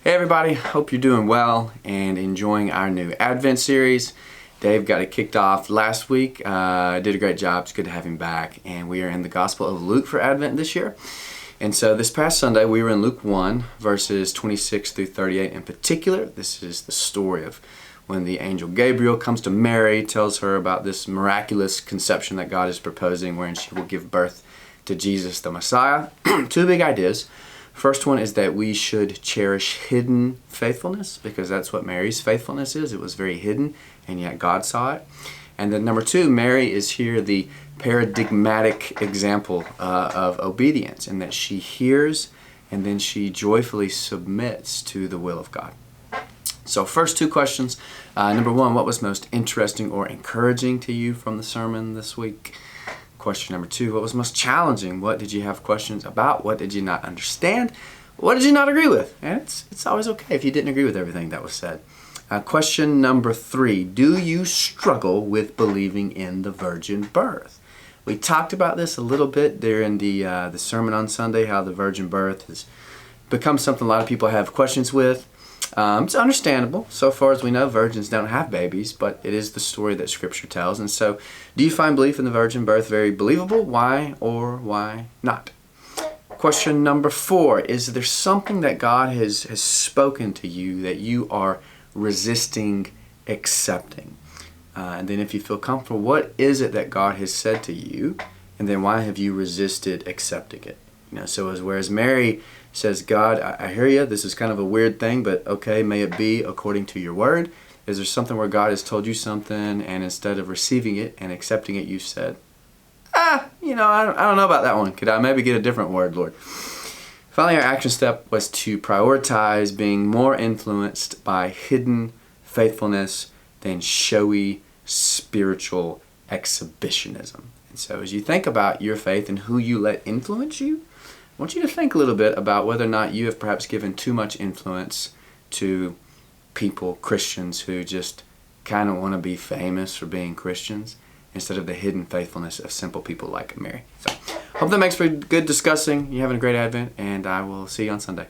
Hey everybody, hope you're doing well and enjoying our new Advent series. Dave got it kicked off last week, did a great job, it's good to have him back, and we are in the Gospel of Luke for Advent this year. And so this past Sunday we were in Luke 1, verses 26 through 38 in particular. This is the story of when the angel Gabriel comes to Mary, tells her about this miraculous conception that God is proposing wherein she will give birth to Jesus the Messiah. Two big ideas. First one is that we should cherish hidden faithfulness, because that's what Mary's faithfulness is. It was very hidden, and yet God saw it. And then number two, Mary is here the paradigmatic example of obedience, in that she hears and then she joyfully submits to the will of God. So first two questions. Number one, what was most interesting or encouraging to you from the sermon this week? Question number two, what was most challenging? What did you have questions about? What did you not understand? What did you not agree with? And it's always okay if you didn't agree with everything that was said. Question number three, do you struggle with believing in the virgin birth? We talked about this a little bit during the sermon on Sunday, how the virgin birth has become something a lot of people have questions with. It's understandable. So far as we know, virgins don't have babies, but it is the story that Scripture tells. And so, do you find belief in the virgin birth very believable? Why or why not? Question number four, is there something that God has spoken to you that you are resisting accepting? And then if you feel comfortable, what is it that God has said to you? And then why have you resisted accepting it? So whereas Mary says, God, I hear you, this is kind of a weird thing, but okay, may it be according to your word. Is there something where God has told you something, and instead of receiving it and accepting it, you've said, I don't know about that one. Could I maybe get a different word, Lord? Finally, our action step was to prioritize being more influenced by hidden faithfulness than showy spiritual exhibitionism. And so as you think about your faith and who you let influence you, I want you to think a little bit about whether or not you have perhaps given too much influence to people, Christians, who just kind of want to be famous for being Christians, instead of the hidden faithfulness of simple people like Mary. So, hope that makes for good discussing. You're having a great Advent, and I will see you on Sunday.